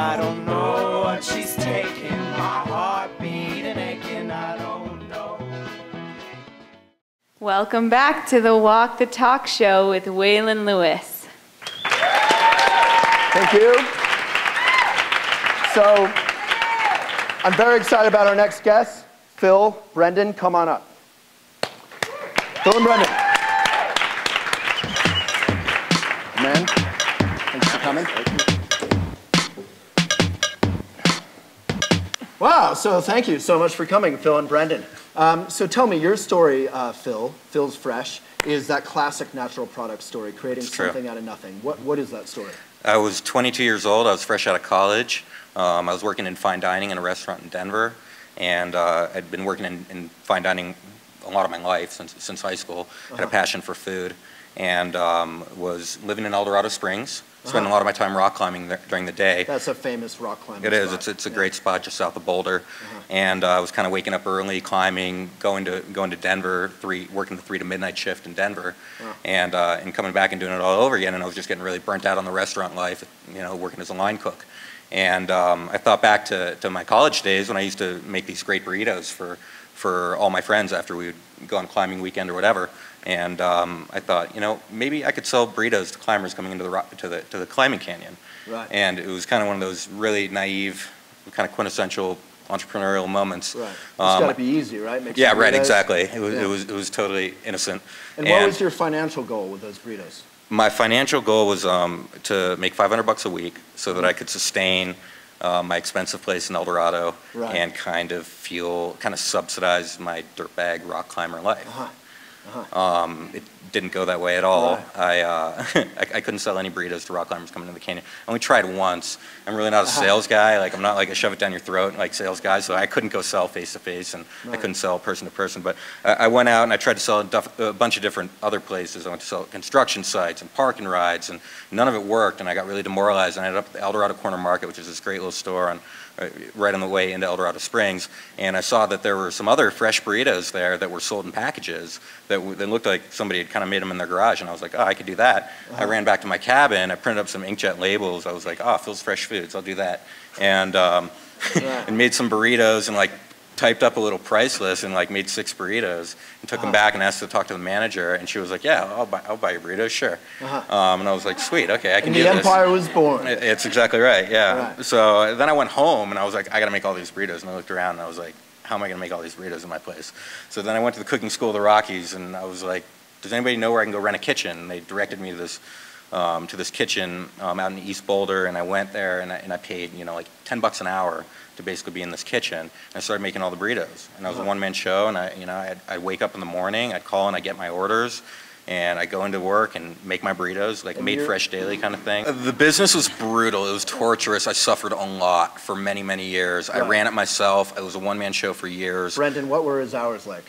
I don't know what she's taking. My heartbeat and aching, I don't know. Welcome back to the Walk the Talk Show with Waylon Lewis. Thank you. So, I'm very excited about our next guest. Phil, Brendan, come on up. Phil and Brendan. Man, thanks for coming. Wow, so thank you so much for coming, Phil and Brendan. So tell me, your story, Phil, Phil's Fresh, is that classic natural product story, creating something out of nothing. What is that story? I was 22 years old. I was fresh out of college. I was working in fine dining in a restaurant in Denver, and I'd been working in fine dining a lot of my life since high school. Had a passion for food, and was living in El Dorado Springs. Spending a lot of my time rock climbing there during the day. That's a famous rock climbing It is. spot. It's a great spot just south of Boulder. And I was kind of waking up early, climbing, going to Denver, working the 3 to midnight shift in Denver, and coming back and doing it all over again. And I was just getting really burnt out on the restaurant life, you know, working as a line cook. And I thought back to my college days when I used to make these great burritos for all my friends after we would go on a climbing weekend or whatever. And I thought, you know, maybe I could sell burritos to climbers coming into the climbing canyon. Right. And it was kind of one of those really naive, kind of quintessential entrepreneurial moments. Right. It's got to be easy, right? Yeah, right. Exactly. It was totally innocent. And what was your financial goal with those burritos? My financial goal was to make $500 a week so that I could sustain my expensive place in El Dorado and kind of subsidize my dirtbag rock climber life. It didn't go that way at all. I couldn't sell any burritos to rock climbers coming into the canyon. I only tried once. I'm really not a sales guy. Like, I'm not like a shove it down your throat like sales guy, so I couldn't go sell face to face, and I couldn't sell person to person. But I went out and I tried to sell a bunch of different other places. I went to sell construction sites and parking rides, and none of it worked, and I got really demoralized. And I ended up at the El Dorado Corner Market, which is this great little store right on the way into El Dorado Springs, and I saw that there were some other fresh burritos there that were sold in packages that looked like somebody had kind of made them in their garage, and I was like, oh, I could do that. I ran back to my cabin, I printed up some inkjet labels. I was like, oh, Phil's Fresh Foods, I'll do that. And, and made some burritos and like typed up a little price list and like made 6 burritos and took them back and asked to talk to the manager, and she was like, yeah, I'll buy your burritos, sure. And I was like, sweet, okay, I can do this. And the empire was born. It's exactly right, yeah. So then I went home and I was like, I gotta make all these burritos, and I looked around and I was like, how am I gonna make all these burritos in my place? So then I went to the cooking school of the Rockies, and I was like, does anybody know where I can go rent a kitchen? And they directed me to this kitchen out in East Boulder, and I went there and I paid, you know, like $10 an hour to basically be in this kitchen. And I started making all the burritos. And I was a one-man show, and I'd wake up in the morning, I'd call and I'd get my orders, and I'd go into work and make my burritos, like made fresh daily kind of thing. The business was brutal. It was torturous. I suffered a lot for many, many years. I ran it myself. It was a one-man show for years. Brendan, what were his hours like?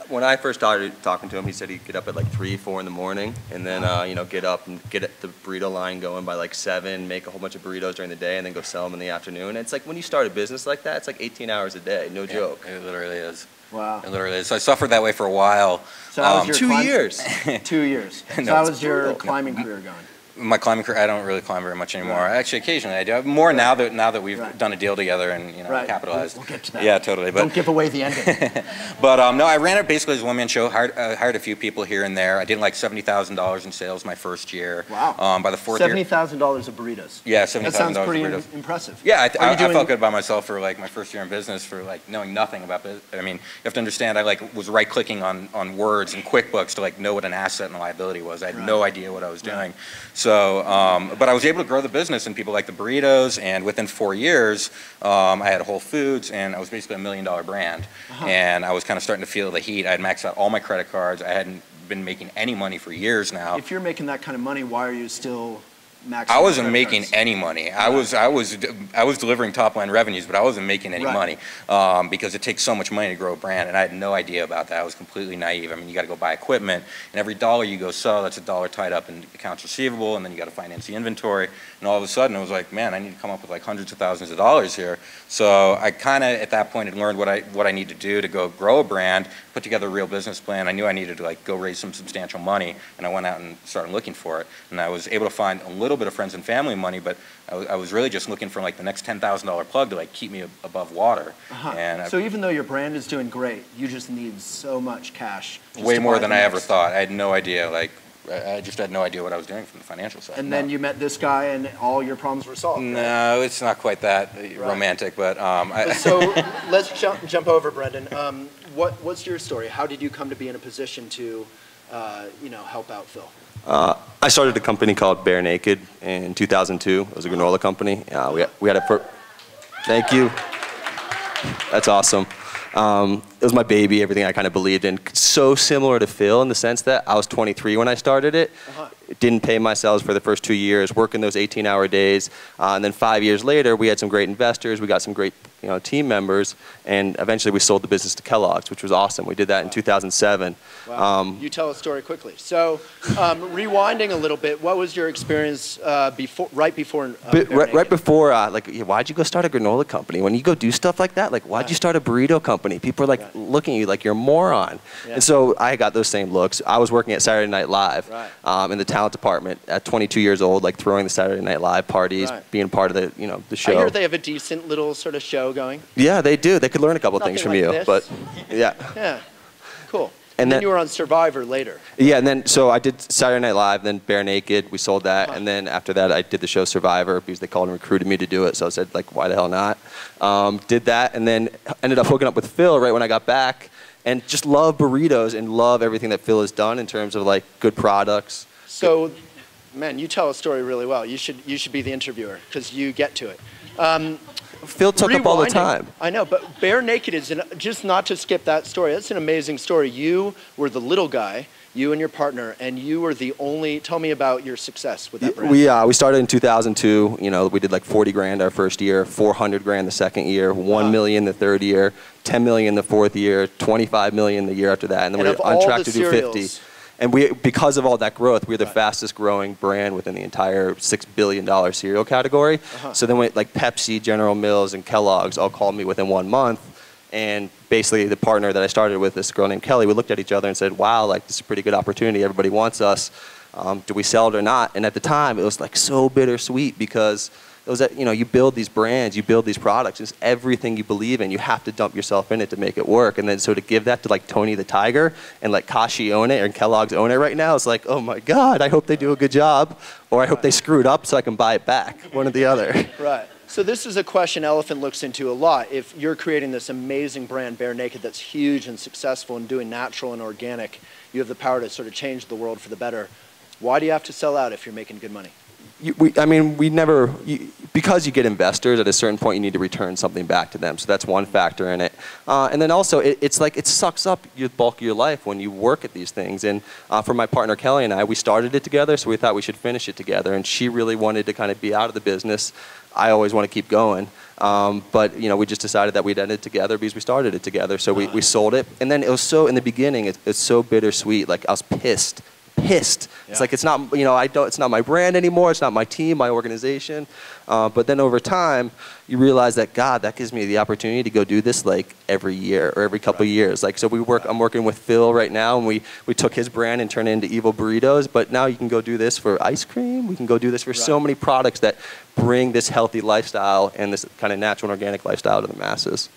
When I first started talking to him, he said he'd get up at like 3, 4 in the morning, and then you know, get up and get the burrito line going by like 7, make a whole bunch of burritos during the day, and then go sell them in the afternoon. And it's like when you start a business like that, it's like 18 hours a day, no joke. It literally is. Wow. It literally is. So I suffered that way for a while. So how was your 2 years. 2 years. So No, how was your climbing career going? My climbing career, I don't really climb very much anymore. Actually, occasionally I do. More now that we've done a deal together and, you know, capitalized. We'll get to that. Yeah, totally. But don't give away the ending. But no, I ran it basically as a one-man show. Hired a few people here and there. I did like $70,000 in sales my first year. Wow. By the 4th year, $70,000 of burritos. Yeah, $70,000 That sounds pretty burritos. impressive. Yeah, I felt good about myself for like my first year in business, for like knowing nothing about business. I mean, you have to understand, I like was right-clicking on words in QuickBooks to like know what an asset and a liability was. I had no idea what I was doing. So. But I was able to grow the business, and people liked the burritos, and within 4 years, I had Whole Foods, and I was basically $1 million brand. And I was kind of starting to feel the heat. I had maxed out all my credit cards. I hadn't been making any money for years now. If you're making that kind of money, why are you still maxing? I wasn't making any money. I was delivering top line revenues, but I wasn't making any money because it takes so much money to grow a brand, and I had no idea about that. I was completely naive. I mean, you got to go buy equipment, and every dollar you go sell, that's a dollar tied up in accounts receivable, and then you got to finance the inventory. And all of a sudden, it was like, man, I need to come up with like hundreds of thousands of dollars here. So I kind of at that point had learned what I need to do to go grow a brand, put together a real business plan. I knew I needed to like go raise some substantial money, and I went out and started looking for it. And I was able to find a little little bit of friends and family money, but I was really just looking for like the next $10,000 plug to like keep me above water. And so even though your brand is doing great, you just need so much cash. Way more than I ever thought. I had no idea. Like, I just had no idea what I was doing from the financial side. And then you met this guy, and all your problems were solved. No, it's not quite that romantic, but so let's jump over, Brendan. What's your story? How did you come to be in a position to, help out Phil? I started a company called Bare Naked in 2002. It was a granola company. We had a thank you. That's awesome. It was my baby, everything I kind of believed in. So similar to Phil in the sense that I was 23 when I started it. Didn't pay myself for the first 2 years, working those 18-hour days. And then 5 years later, we had some great investors. We got some great team members. And eventually we sold the business to Kellogg's, which was awesome. We did that in 2007. Wow. You tell a story quickly. So rewinding a little bit, what was your experience right before right before, why'd you go start a granola company? When you go do stuff like that, like, why'd you start a burrito company? People are like looking at you like you're a moron. And so I got those same looks. I was working at Saturday Night Live in the talent department at 22 years old, like throwing the Saturday Night Live parties, being part of the show. I hear they have a decent little sort of show going. Yeah, they do. They could learn a couple things from you. But yeah. Yeah. Cool. And then you were on Survivor later. Yeah, and then so I did Saturday Night Live, then Bare Naked, we sold that, and then after that I did the show Survivor because they called and recruited me to do it, so I said, like, why the hell not? Did that, and then ended up hooking up with Phil right when I got back, and just love burritos and love everything that Phil has done in terms of like good products. So, man, you tell a story really well. You should be the interviewer because you get to it. Phil took up all the time. I know, but Bare Naked is, just not to skip that story, that's an amazing story. You were the little guy, you and your partner, and you were the only, tell me about your success with that brand. We started in 2002, we did like 40 grand our first year, 400 grand the second year, 1 million the third year, 10 million the fourth year, 25 million the year after that, and then we were on track to do 50. And because of all that growth, we're the fastest growing brand within the entire $6 billion cereal category. So then like Pepsi, General Mills, and Kellogg's all called me within 1 month. And basically the partner that I started with, this girl named Kelly, we looked at each other and said, wow, like this is a pretty good opportunity. Everybody wants us. Do we sell it or not? And at the time, it was like so bittersweet because it was that, you build these brands, you build these products, it's everything you believe in. You have to dump yourself in it to make it work. And then so to give that to like Tony the Tiger and like Kashi own it and Kellogg's own it right now, it's like, oh my God, I hope they do a good job or I hope they screw it up so I can buy it back, one or the other. Right. So this is a question Elephant looks into a lot. If you're creating this amazing brand, Bare Naked, that's huge and successful and doing natural and organic, you have the power to sort of change the world for the better. Why do you have to sell out if you're making good money? Because you get investors, at a certain point you need to return something back to them. So that's one factor in it. And then also, it's like it sucks up the bulk of your life when you work at these things. And for my partner Kelly and I, we started it together, so we thought we should finish it together. And she really wanted to kind of be out of the business. I always want to keep going. But we just decided that we'd end it together because we started it together. So we sold it. And then it was so, in the beginning, it's so bittersweet. Like I was pissed. It's like it's not it's not my brand anymore. It's not my team, my organization. But then over time, you realize that God, that gives me the opportunity to go do this like every year or every couple of years. Like so, I'm working with Phil right now, and we took his brand and turned it into Evil Burritos. But now you can go do this for ice cream. We can go do this for so many products that bring this healthy lifestyle and this kind of natural and organic lifestyle to the masses.